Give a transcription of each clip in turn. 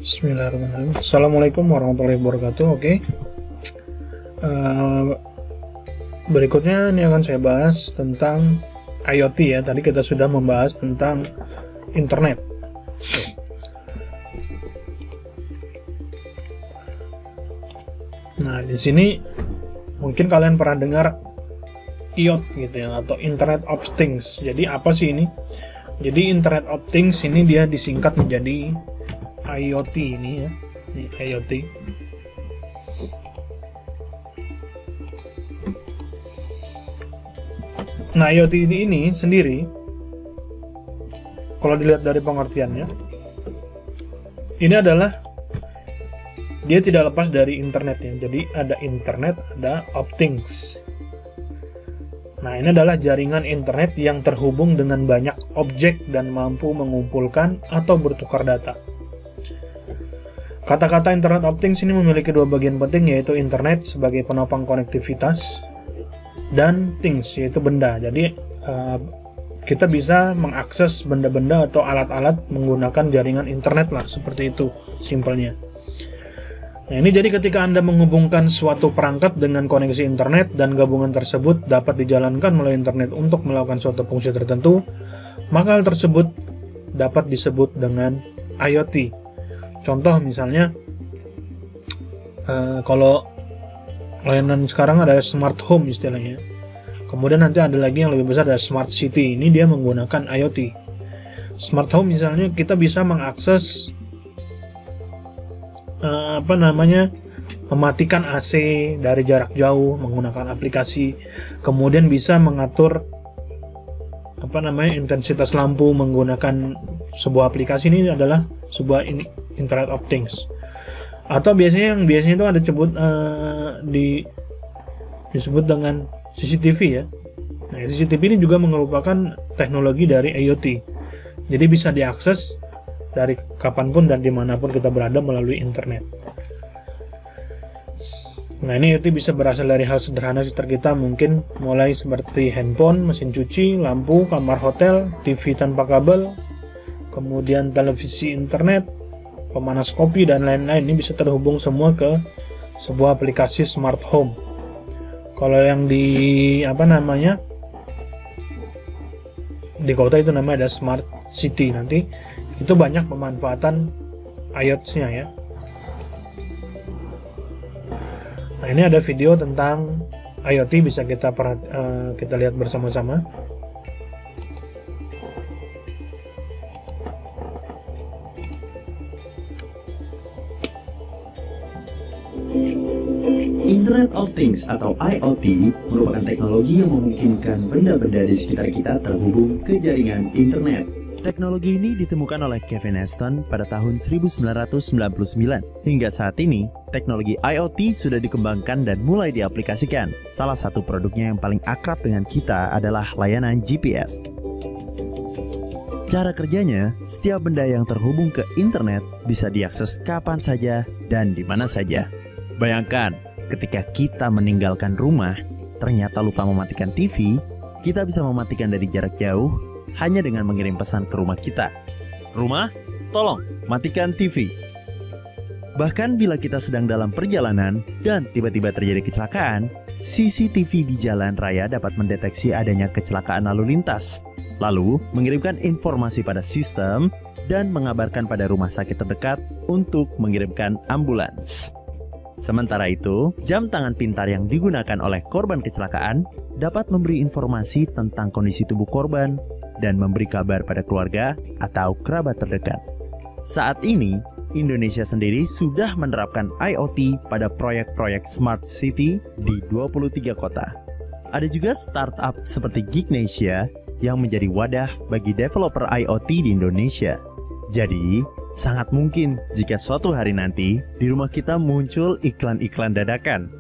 Bismillahirrahmanirrahim. Assalamualaikum warahmatullahi wabarakatuh. Oke. Berikutnya ini akan saya bahas tentang IoT ya. Tadi kita sudah membahas tentang internet. Nah, di sini mungkin kalian pernah dengar IoT gitu ya, atau Internet of Things. Jadi apa sih ini? Jadi Internet of Things ini dia disingkat menjadi IoT ini ya. Ini IoT. Nah, IoT ini sendiri kalau dilihat dari pengertiannya, ini adalah dia tidak lepas dari internet ya. Jadi ada internet, ada of things. Nah, ini adalah jaringan internet yang terhubung dengan banyak objek dan mampu mengumpulkan atau bertukar data. Kata-kata Internet of Things ini memiliki dua bagian penting, yaitu internet sebagai penopang konektivitas dan things, yaitu benda. Jadi kita bisa mengakses benda-benda atau alat-alat menggunakan jaringan internet lah, seperti itu simpelnya. Nah, ini jadi ketika Anda menghubungkan suatu perangkat dengan koneksi internet dan gabungan tersebut dapat dijalankan melalui internet untuk melakukan suatu fungsi tertentu, maka hal tersebut dapat disebut dengan IoT. Contoh misalnya, kalau layanan sekarang ada smart home istilahnya. Kemudian nanti ada lagi yang lebih besar, ada smart city. Ini dia menggunakan IoT. Smart home misalnya kita bisa mengakses mematikan AC dari jarak jauh menggunakan aplikasi. Kemudian bisa mengatur intensitas lampu menggunakan sebuah aplikasi. Ini adalah sebuah Internet of Things. Atau biasanya itu ada disebut dengan CCTV ya. Nah, CCTV ini juga merupakan teknologi dari IoT. Jadi bisa diakses dari kapanpun dan dimanapun kita berada melalui internet. Nah, ini IoT bisa berasal dari hal sederhana sekitar kita, mungkin mulai seperti handphone, mesin cuci, lampu, kamar hotel, TV tanpa kabel, kemudian televisi internet, pemanas kopi, dan lain-lain. Ini bisa terhubung semua ke sebuah aplikasi smart home. Kalau yang di di kota itu namanya ada smart city. Nanti itu banyak pemanfaatan IoT-nya ya. Nah, ini ada video tentang IoT, bisa kita lihat bersama-sama. Internet of Things atau IoT merupakan teknologi yang memungkinkan benda-benda di sekitar kita terhubung ke jaringan internet. Teknologi ini ditemukan oleh Kevin Aston pada tahun 1999. Hingga saat ini, teknologi IoT sudah dikembangkan dan mulai diaplikasikan. Salah satu produknya yang paling akrab dengan kita adalah layanan GPS. Cara kerjanya, setiap benda yang terhubung ke internet bisa diakses kapan saja dan di mana saja. Bayangkan, ketika kita meninggalkan rumah, ternyata lupa mematikan TV, kita bisa mematikan dari jarak jauh hanya dengan mengirim pesan ke rumah kita. Rumah, tolong matikan TV. Bahkan bila kita sedang dalam perjalanan dan tiba-tiba terjadi kecelakaan, CCTV di jalan raya dapat mendeteksi adanya kecelakaan lalu lintas, lalu mengirimkan informasi pada sistem dan mengabarkan pada rumah sakit terdekat untuk mengirimkan ambulans. Sementara itu, jam tangan pintar yang digunakan oleh korban kecelakaan dapat memberi informasi tentang kondisi tubuh korban dan memberi kabar pada keluarga atau kerabat terdekat. Saat ini, Indonesia sendiri sudah menerapkan IoT pada proyek-proyek Smart City di 23 kota. Ada juga startup seperti Gignesia yang menjadi wadah bagi developer IoT di Indonesia. Jadi, sangat mungkin jika suatu hari nanti di rumah kita muncul iklan-iklan dadakan,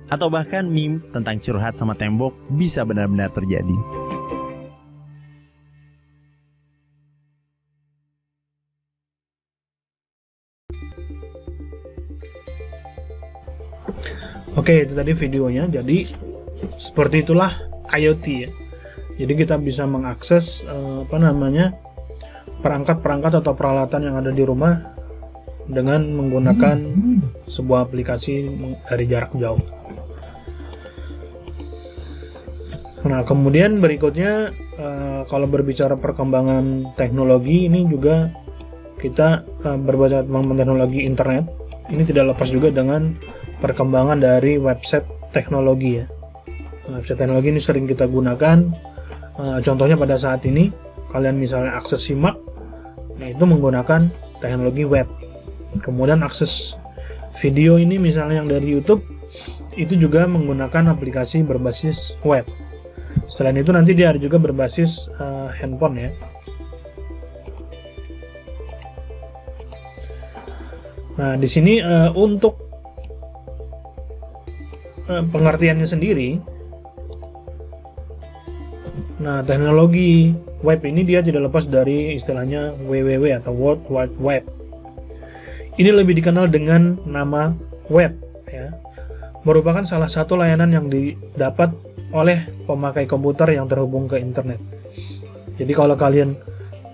atau bahkan meme tentang curhat sama tembok bisa benar-benar terjadi. Oke, itu tadi videonya. Jadi seperti itulah IoT ya. Jadi kita bisa mengakses perangkat-perangkat atau peralatan yang ada di rumah dengan menggunakan sebuah aplikasi dari jarak jauh. Nah, kemudian berikutnya kalau berbicara perkembangan teknologi, ini juga kita berbicara tentang teknologi internet. Ini tidak lepas juga dengan perkembangan dari website teknologi ya. Website teknologi ini sering kita gunakan. Contohnya pada saat ini kalian misalnya akses simak, nah itu menggunakan teknologi web. Kemudian akses video ini misalnya yang dari YouTube, itu juga menggunakan aplikasi berbasis web. Selain itu nanti dia ada juga berbasis handphone ya. Nah, di sini untuk pengertiannya sendiri, nah teknologi web ini dia tidak lepas dari istilahnya WWW atau World Wide Web. Ini lebih dikenal dengan nama web ya. Merupakan salah satu layanan yang didapat oleh pemakai komputer yang terhubung ke internet. Jadi kalau kalian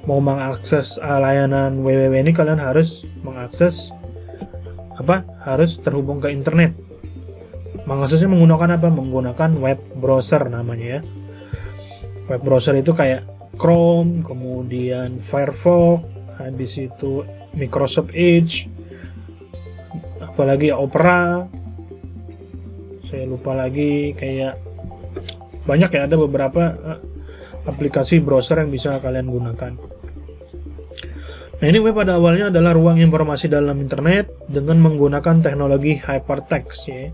mau mengakses layanan WWW ini, kalian harus mengakses harus terhubung ke internet. Mengaksesnya menggunakan apa? Menggunakan web browser namanya ya. Web browser itu kayak Chrome, kemudian Firefox, habis itu Microsoft Edge, apalagi Opera, saya lupa lagi, kayak banyak ya, ada beberapa aplikasi browser yang bisa kalian gunakan. Nah, ini web pada awalnya adalah ruang informasi dalam internet dengan menggunakan teknologi hypertext ya.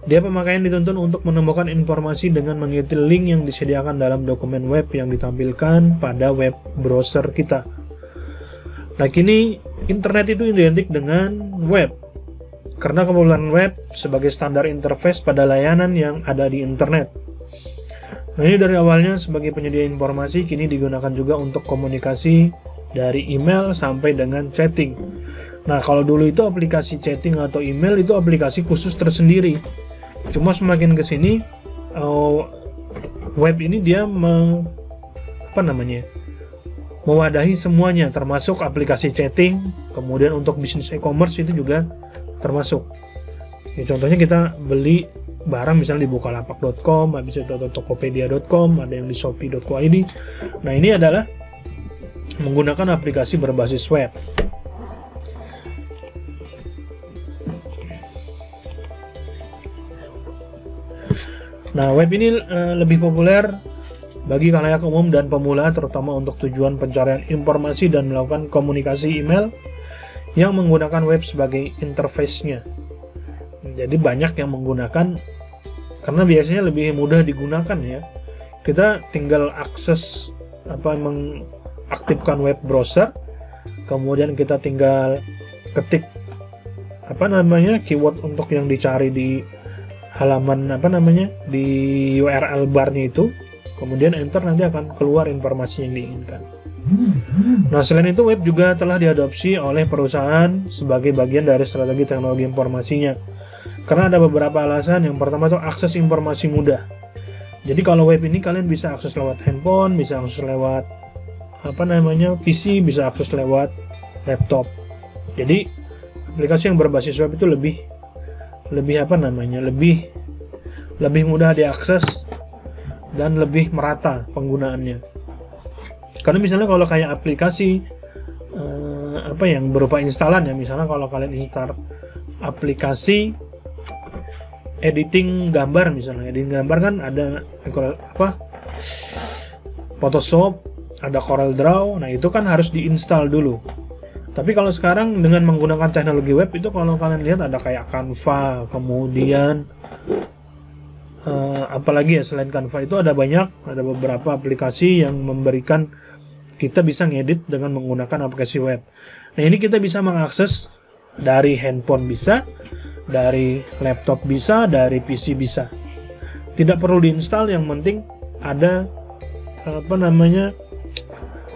Dia pemakaian dituntun untuk menemukan informasi dengan mengikuti link yang disediakan dalam dokumen web yang ditampilkan pada web browser kita. Nah, kini internet itu identik dengan web karena kebetulan web sebagai standar interface pada layanan yang ada di internet. Nah, ini dari awalnya sebagai penyedia informasi, kini digunakan juga untuk komunikasi dari email sampai dengan chatting. Nah, kalau dulu itu aplikasi chatting atau email itu aplikasi khusus tersendiri. Cuma semakin ke sini web ini dia mewadahi semuanya, termasuk aplikasi chatting, kemudian untuk bisnis e-commerce itu juga termasuk. Ya, contohnya kita beli barang misalnya di bukalapak.com, habis itu tokopedia.com, ada yang di shopee.co.id. Nah, ini adalah menggunakan aplikasi berbasis web. Nah, web ini lebih populer bagi khalayak umum dan pemula, terutama untuk tujuan pencarian informasi dan melakukan komunikasi email yang menggunakan web sebagai interface-nya. Jadi banyak yang menggunakan karena biasanya lebih mudah digunakan ya. Kita tinggal akses mengaktifkan web browser, kemudian kita tinggal ketik keyword untuk yang dicari di halaman di URL barnya itu, kemudian enter, nanti akan keluar informasi yang diinginkan. Nah, selain itu web juga telah diadopsi oleh perusahaan sebagai bagian dari strategi teknologi informasinya karena ada beberapa alasan. Yang pertama itu akses informasi mudah. Jadi kalau web ini kalian bisa akses lewat handphone, bisa akses lewat PC, bisa akses lewat laptop. Jadi aplikasi yang berbasis web itu lebih mudah diakses dan lebih merata penggunaannya. Karena misalnya kalau kayak aplikasi yang berupa instalan ya, misalnya kalau kalian install aplikasi editing gambar, misalnya editing gambar kan ada Photoshop, ada Corel Draw, nah itu kan harus diinstal dulu. Tapi kalau sekarang dengan menggunakan teknologi web itu, kalau kalian lihat ada kayak Canva, kemudian apalagi ya selain Canva itu ada beberapa aplikasi yang memberikan kita bisa ngedit dengan menggunakan aplikasi web. Nah, ini kita bisa mengakses dari handphone bisa, dari laptop bisa, dari PC bisa. Tidak perlu diinstal, yang penting ada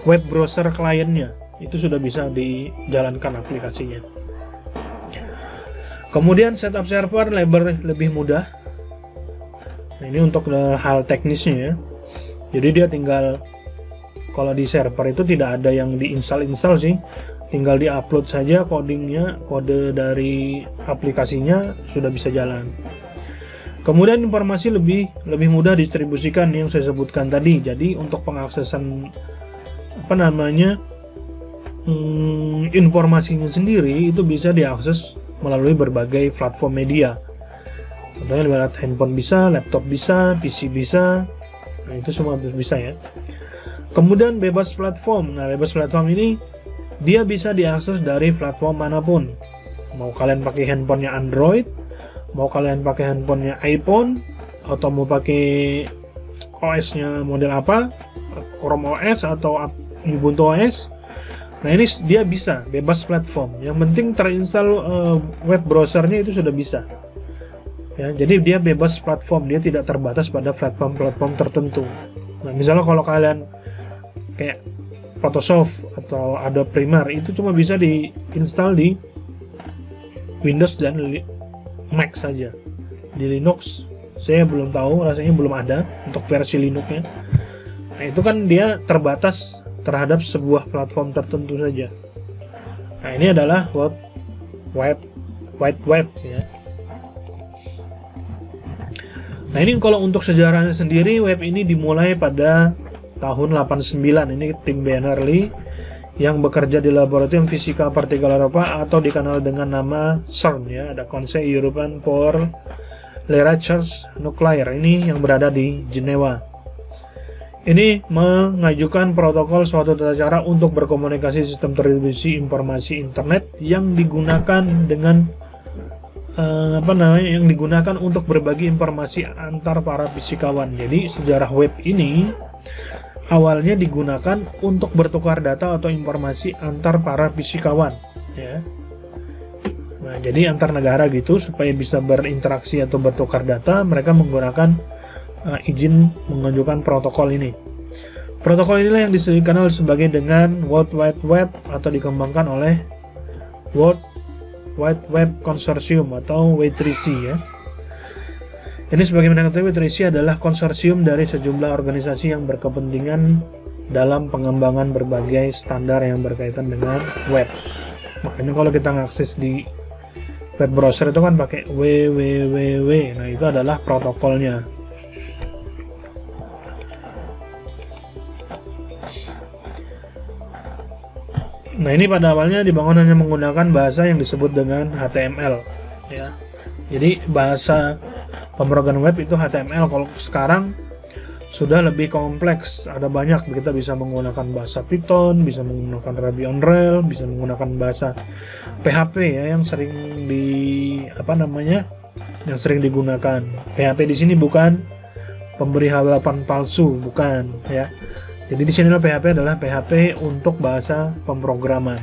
web browser kliennya. Itu sudah bisa dijalankan aplikasinya. Kemudian setup server lebih mudah. Nah, ini untuk hal teknisnya ya. Jadi dia tinggal, kalau di server itu tidak ada yang diinstal sih, tinggal diupload saja codingnya, kode dari aplikasinya sudah bisa jalan. Kemudian informasi lebih mudah distribusikan yang saya sebutkan tadi. Jadi untuk pengaksesan informasinya sendiri itu bisa diakses melalui berbagai platform media. Contohnya lewat handphone bisa, laptop bisa, PC bisa. Nah, itu semua bisa ya. Kemudian bebas platform. Nah, bebas platform ini dia bisa diakses dari platform manapun. Mau kalian pakai handphonenya Android, mau kalian pakai handphonenya iPhone, atau mau pakai OS-nya model apa, Chrome OS atau Ubuntu OS. Nah, ini dia bisa bebas platform. Yang penting terinstall web browsernya itu sudah bisa. Ya, jadi dia bebas platform, dia tidak terbatas pada platform-platform tertentu. Nah, misalnya kalau kalian kayak Photoshop atau Adobe Premiere itu cuma bisa diinstal di Windows dan Mac saja. Di Linux saya belum tahu, rasanya belum ada untuk versi Linuxnya. Nah, itu kan dia terbatas terhadap sebuah platform tertentu saja. Nah, ini adalah wide web ya. Nah, ini kalau untuk sejarahnya sendiri, web ini dimulai pada tahun 89. Ini Tim Berners-Lee yang bekerja di Laboratorium Fisika Partikel Eropa atau dikenal dengan nama CERN ya, ada Conseil Européen pour les Recherches Nucléaires, ini yang berada di Jenewa. Ini mengajukan protokol suatu tata cara untuk berkomunikasi sistem terdistribusi informasi internet yang digunakan dengan yang digunakan untuk berbagi informasi antar para fisikawan. Jadi sejarah web ini awalnya digunakan untuk bertukar data atau informasi antar para fisikawan ya. Nah, jadi antar negara gitu, supaya bisa berinteraksi atau bertukar data, mereka menggunakan izin mengajukan protokol ini. Protokol inilah yang dikenal sebagai dengan World Wide Web atau dikembangkan oleh World Wide Web Consortium atau W3C ya. Ini sebagaimana ketahui, W3C adalah konsorsium dari sejumlah organisasi yang berkepentingan dalam pengembangan berbagai standar yang berkaitan dengan web. Makanya kalau kita mengakses di web browser itu kan pakai www. Nah, itu adalah protokolnya. Nah, ini pada awalnya dibangun hanya menggunakan bahasa yang disebut dengan HTML ya. Jadi bahasa pemrograman web itu HTML. Kalau sekarang sudah lebih kompleks, ada banyak, kita bisa menggunakan bahasa Python, bisa menggunakan Ruby on Rails, bisa menggunakan bahasa PHP ya, yang sering yang sering digunakan. PHP di sini bukan pemberi halaman palsu, bukan ya. Jadi di sini PHP adalah PHP untuk bahasa pemrograman.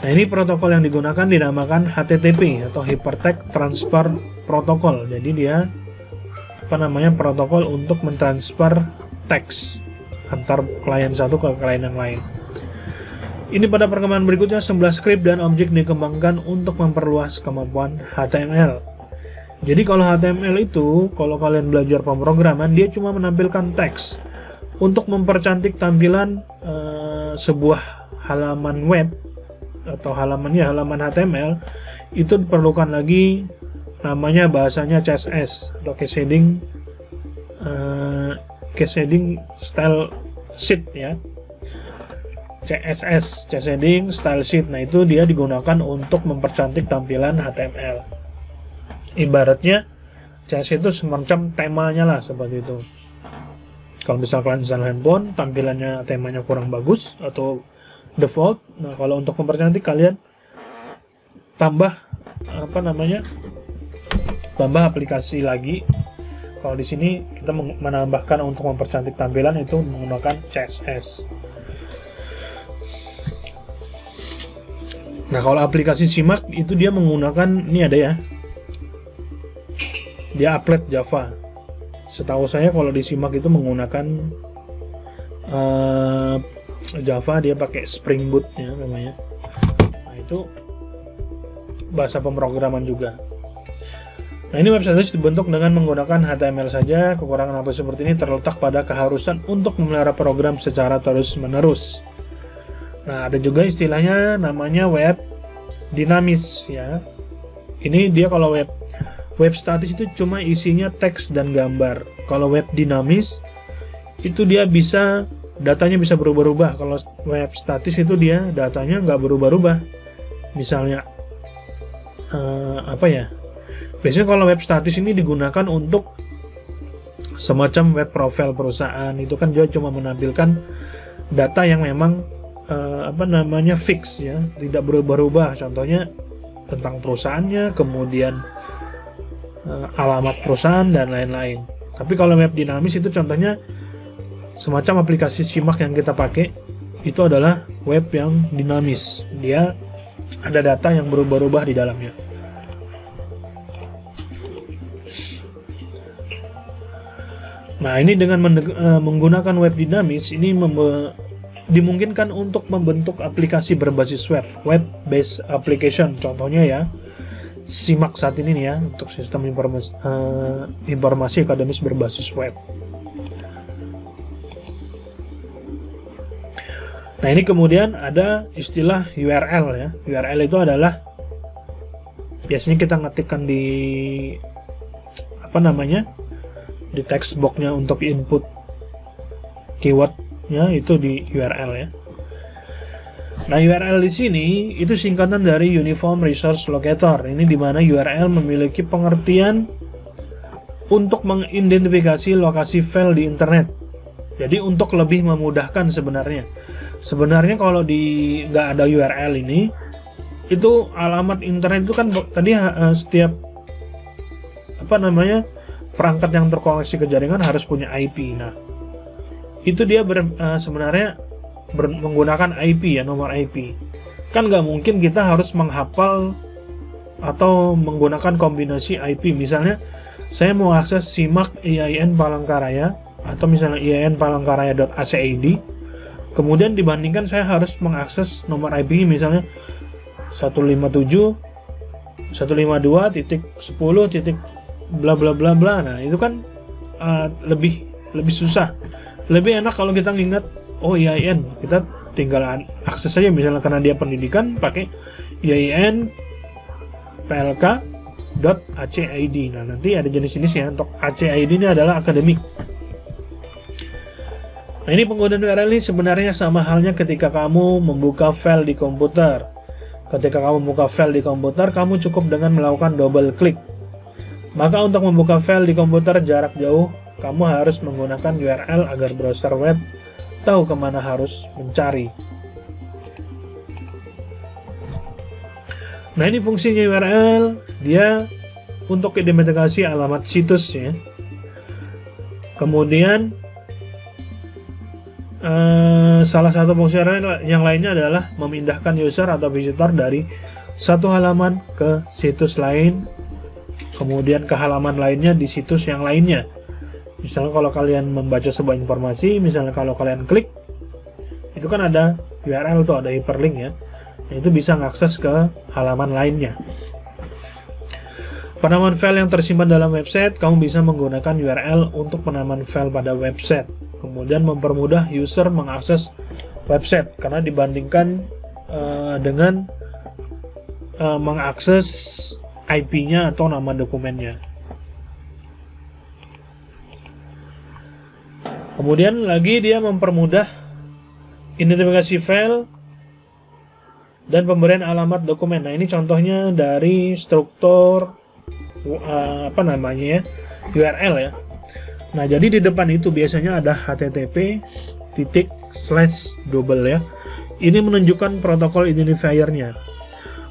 Nah, ini protokol yang digunakan dinamakan HTTP atau Hypertext Transfer Protocol. Jadi dia protokol untuk mentransfer teks antar klien satu ke klien yang lain. Ini pada perkembangan berikutnya, 11 script dan objek dikembangkan untuk memperluas kemampuan HTML. Jadi kalau HTML itu, kalau kalian belajar pemrograman, dia cuma menampilkan teks. Untuk mempercantik tampilan sebuah halaman web atau halaman HTML, itu diperlukan lagi namanya bahasanya CSS atau case shading style sheet ya. CSS, case shading style sheet. Nah, itu dia digunakan untuk mempercantik tampilan HTML. Ibaratnya CSS itu semacam temanya lah, seperti itu. Kalau misalkan handphone tampilannya temanya kurang bagus atau default, nah kalau untuk mempercantik kalian tambah tambah aplikasi lagi. Kalau di sini kita menambahkan untuk mempercantik tampilan itu menggunakan CSS. Nah, kalau aplikasi simak itu dia menggunakan, ini ada ya, dia applet Java. Setahu saya kalau di simak itu menggunakan Java, dia pakai Spring Boot ya namanya. Nah, itu bahasa pemrograman juga. Nah, ini web status dibentuk dengan menggunakan HTML saja. Kekurangan apa seperti ini terletak pada keharusan untuk memelihara program secara terus-menerus. Nah, ada juga istilahnya namanya web dinamis ya. Ini dia kalau web statis itu cuma isinya teks dan gambar. Kalau web dinamis itu dia datanya bisa berubah-ubah. Kalau web statis itu dia datanya nggak berubah-ubah. Misalnya biasanya kalau web statis ini digunakan untuk semacam web profile perusahaan. Itu kan dia cuma menampilkan data yang memang fix ya, tidak berubah-ubah. Contohnya tentang perusahaannya, kemudian alamat perusahaan dan lain-lain. Tapi kalau web dinamis itu contohnya semacam aplikasi simak yang kita pakai, itu adalah web yang dinamis. Dia ada data yang berubah-ubah di dalamnya. Nah, ini dengan menggunakan web dinamis ini dimungkinkan untuk membentuk aplikasi berbasis web-based application. Contohnya ya, simak saat ini nih ya, untuk sistem informasi akademis berbasis web. Nah, ini kemudian ada istilah URL ya. URL itu adalah biasanya kita ngetikkan di di text box-nya untuk input keyword-nya itu di URL ya. Nah, URL di sini itu singkatan dari Uniform Resource Locator. Ini di mana URL memiliki pengertian untuk mengidentifikasi lokasi file di internet. Jadi untuk lebih memudahkan sebenarnya kalau nggak ada URL ini, itu alamat internet itu kan tadi setiap perangkat yang terkoneksi ke jaringan harus punya IP. Nah, itu dia sebenarnya menggunakan IP ya, nomor IP. Kan nggak mungkin kita harus menghafal atau menggunakan kombinasi IP. Misalnya saya mau akses simak IAIN Palangkaraya atau misalnya IAIN palangkaraya.ac.id, kemudian dibandingkan saya harus mengakses nomor IP misalnya 152.10. Bla bla bla bla. Nah, itu kan lebih susah. Lebih enak kalau kita ngingat, oh IAIN, kita tinggal akses saja misalnya karena dia pendidikan pakai IAIN plk.ac.id. Nah, nanti ada jenis-jenisnya. Untuk AC.id ini adalah akademik. Nah, ini penggunaan URL ini sebenarnya sama halnya ketika kamu membuka file di komputer. Ketika kamu membuka file di komputer, kamu cukup dengan melakukan double klik. Maka untuk membuka file di komputer jarak jauh, kamu harus menggunakan URL agar browser web tahu kemana harus mencari. Nah, ini fungsinya URL, dia untuk identifikasi alamat situs ya. Kemudian salah satu fungsi yang lainnya adalah memindahkan user atau visitor dari satu halaman ke situs lain, kemudian ke halaman lainnya di situs yang lainnya. Misalnya kalau kalian membaca sebuah informasi, misalnya kalau kalian klik, itu kan ada URL tuh, ada hyperlink ya. Nah, itu bisa mengakses ke halaman lainnya. Penamaan file yang tersimpan dalam website, kamu bisa menggunakan URL untuk penamaan file pada website. Kemudian mempermudah user mengakses website, karena dibandingkan dengan mengakses IP-nya atau nama dokumennya. Kemudian lagi dia mempermudah identifikasi file dan pemberian alamat dokumen. Nah, ini contohnya dari struktur URL ya. Nah, jadi di depan itu biasanya ada http:// ya. Ini menunjukkan protokol identifier-nya.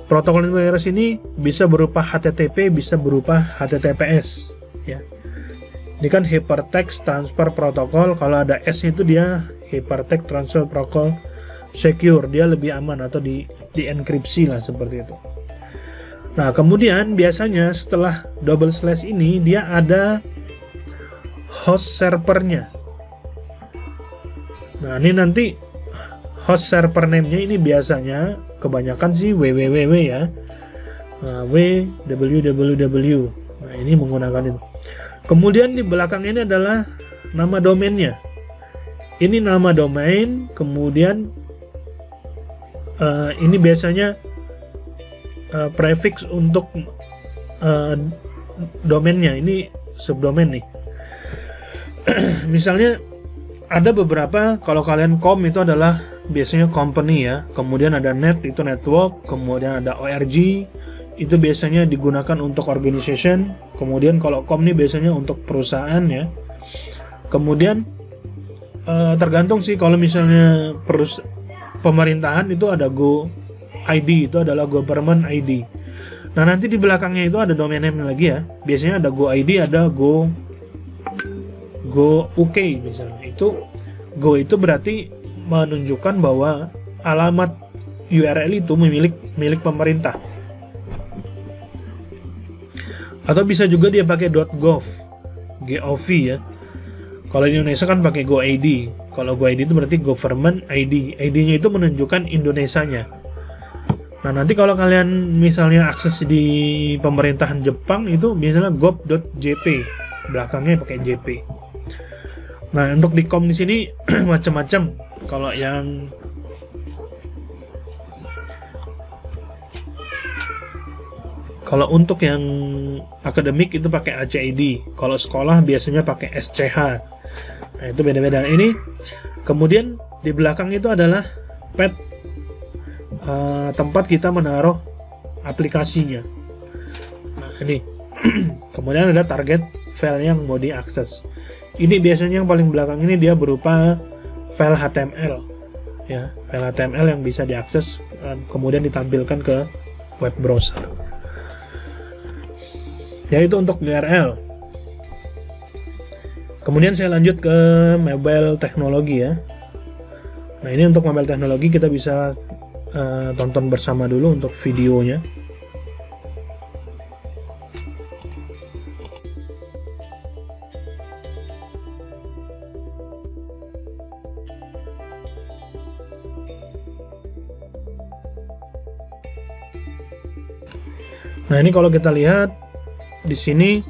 Protokol identifier ini bisa berupa HTTP, bisa berupa HTTPS ya. Ini kan Hypertext Transfer Protocol. Kalau ada S itu dia Hypertext Transfer Protocol Secure, dia lebih aman atau di enkripsi lah seperti itu. Nah, kemudian biasanya setelah double slash ini dia ada host servernya. Nah, ini nanti host server name-nya ini biasanya kebanyakan sih www ya. www. Nah, ini menggunakan itu. Kemudian di belakang ini adalah nama domainnya. Ini nama domain, kemudian ini biasanya prefix untuk domainnya. Ini subdomain nih. Misalnya ada beberapa, kalau kalian com itu adalah biasanya company ya, kemudian ada net itu network, kemudian ada org itu biasanya digunakan untuk organization, kemudian kalau com ini biasanya untuk perusahaan ya. Kemudian tergantung sih, kalau misalnya pemerintahan itu ada go ID, itu adalah government ID. Nah nanti di belakangnya itu ada domain name lagi ya, biasanya ada go ID, ada go UK misalnya. Itu go itu berarti menunjukkan bahwa alamat URL itu milik pemerintah. Atau bisa juga dia pakai .gov ya. Kalau di Indonesia kan pakai GoID. Kalau GoID itu berarti Government ID. ID-nya itu menunjukkan Indonesianya. Nah nanti kalau kalian misalnya akses di pemerintahan Jepang itu biasanya gov.jp, belakangnya pakai JP. Nah untuk di com di sini macam-macam. Kalau untuk yang akademik itu pakai ACID. Kalau sekolah biasanya pakai SCH. Nah, itu beda-beda. Ini kemudian di belakang itu adalah path, tempat kita menaruh aplikasinya. Nah, ini. Kemudian ada target file yang mau diakses. Ini biasanya yang paling belakang ini dia berupa file HTML. Ya, file HTML yang bisa diakses kemudian ditampilkan ke web browser. Yaitu untuk URL. Kemudian saya lanjut ke mobile teknologi ya. Nah ini untuk mobile teknologi kita bisa tonton bersama dulu untuk videonya. Nah ini kalau kita lihat di sini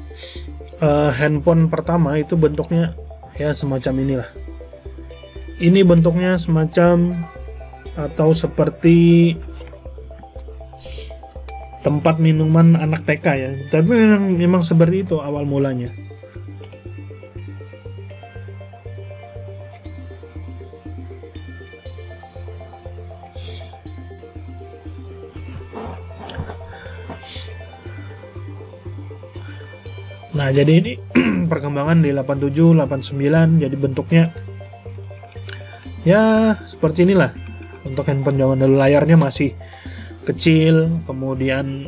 handphone pertama itu bentuknya ya semacam inilah. Ini bentuknya semacam atau seperti tempat minuman anak TK ya. Tapi memang seperti itu awal mulanya. Nah jadi ini perkembangan di 87, 89, jadi bentuknya ya seperti inilah. Untuk handphone zaman dulu layarnya masih kecil, kemudian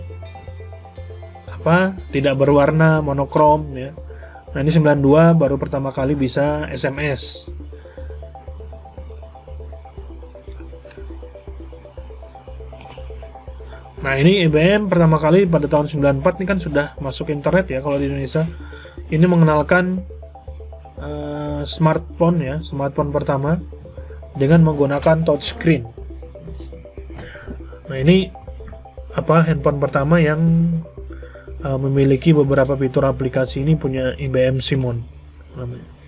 tidak berwarna, monokrom ya. Nah ini 92 baru pertama kali bisa SMS. Nah ini IBM pertama kali pada tahun 94 ini kan sudah masuk internet ya kalau di Indonesia. Ini mengenalkan smartphone ya, smartphone pertama dengan menggunakan touchscreen. Nah ini handphone pertama yang memiliki beberapa fitur aplikasi, ini punya IBM Simon namanya.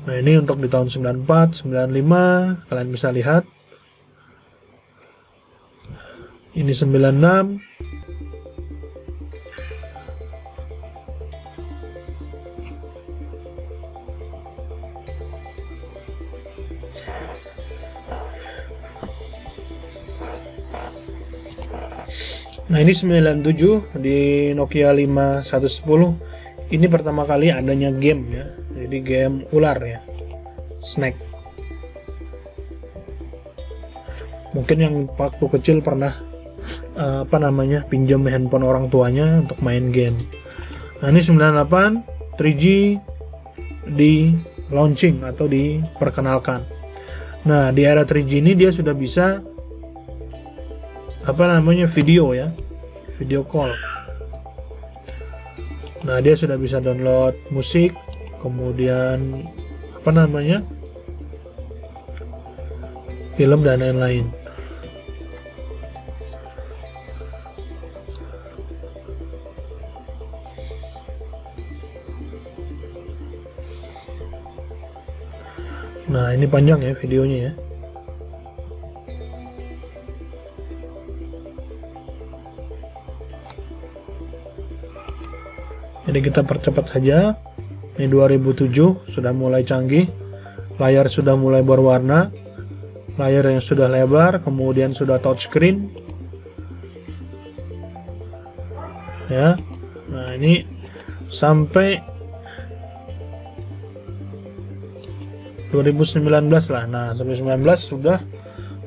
Nah ini untuk di tahun 94, 95 kalian bisa lihat. Ini 96. Nah ini 97 di Nokia 5110. Ini pertama kali adanya game ya. Jadi game ular ya, Snake. Mungkin yang waktu kecil pernah pinjam handphone orang tuanya untuk main game. Nah ini 98 3G di launching atau diperkenalkan. Nah di era 3G ini dia sudah bisa video ya, video call. Nah dia sudah bisa download musik, kemudian film dan lain-lain. Nah, ini panjang ya videonya ya. Jadi kita percepat saja. Ini 2007 sudah mulai canggih. Layar sudah mulai berwarna. Layar yang sudah lebar, kemudian sudah touchscreen. Ya. Nah, ini sampai 2019 lah. Nah, sampai 19 sudah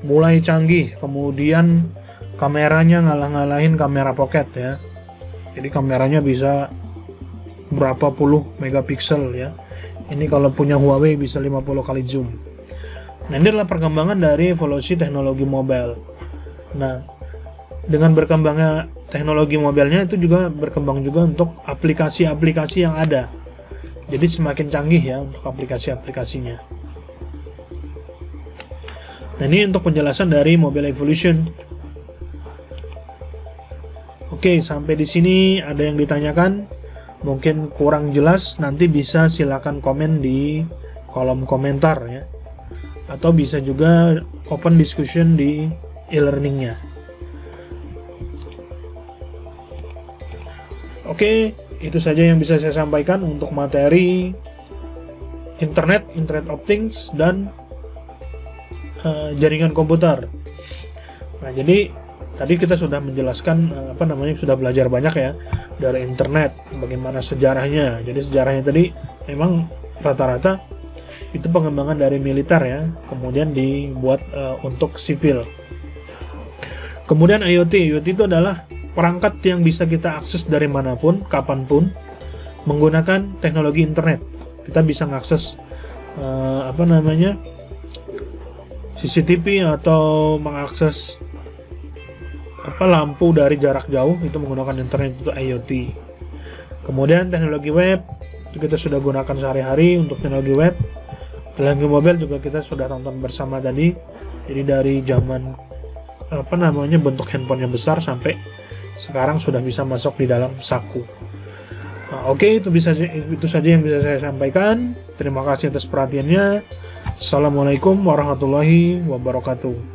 mulai canggih. Kemudian kameranya ngalah-ngalahin kamera pocket ya. Jadi kameranya bisa berapa puluh megapiksel ya. Ini kalau punya Huawei bisa 50 kali zoom. Nah, ini adalah perkembangan dari evolusi teknologi mobile. Nah, dengan berkembangnya teknologi mobilnya itu juga berkembang juga untuk aplikasi-aplikasi yang ada. Jadi semakin canggih ya untuk aplikasi-aplikasinya. Nah, ini untuk penjelasan dari Mobile Evolution. Oke, sampai di sini ada yang ditanyakan? Mungkin kurang jelas, nanti bisa silakan komen di kolom komentar ya. Atau bisa juga open discussion di e-learningnya. Oke, itu saja yang bisa saya sampaikan untuk materi Internet of Things dan jaringan komputer. Nah, jadi tadi kita sudah menjelaskan sudah belajar banyak ya dari internet, bagaimana sejarahnya. Jadi sejarahnya tadi memang rata-rata itu pengembangan dari militer ya, kemudian dibuat untuk sipil. Kemudian IoT itu adalah perangkat yang bisa kita akses dari manapun, kapanpun, menggunakan teknologi internet. Kita bisa mengakses CCTV atau mengakses lampu dari jarak jauh, itu menggunakan internet, itu IoT. Kemudian teknologi web itu kita sudah gunakan sehari-hari untuk teknologi web. Teknologi mobile juga kita sudah tonton bersama tadi. Jadi dari zaman bentuk handphone yang besar sampai sekarang sudah bisa masuk di dalam saku. Nah, oke, itu saja yang bisa saya sampaikan. Terima kasih atas perhatiannya. Assalamualaikum warahmatullahi wabarakatuh.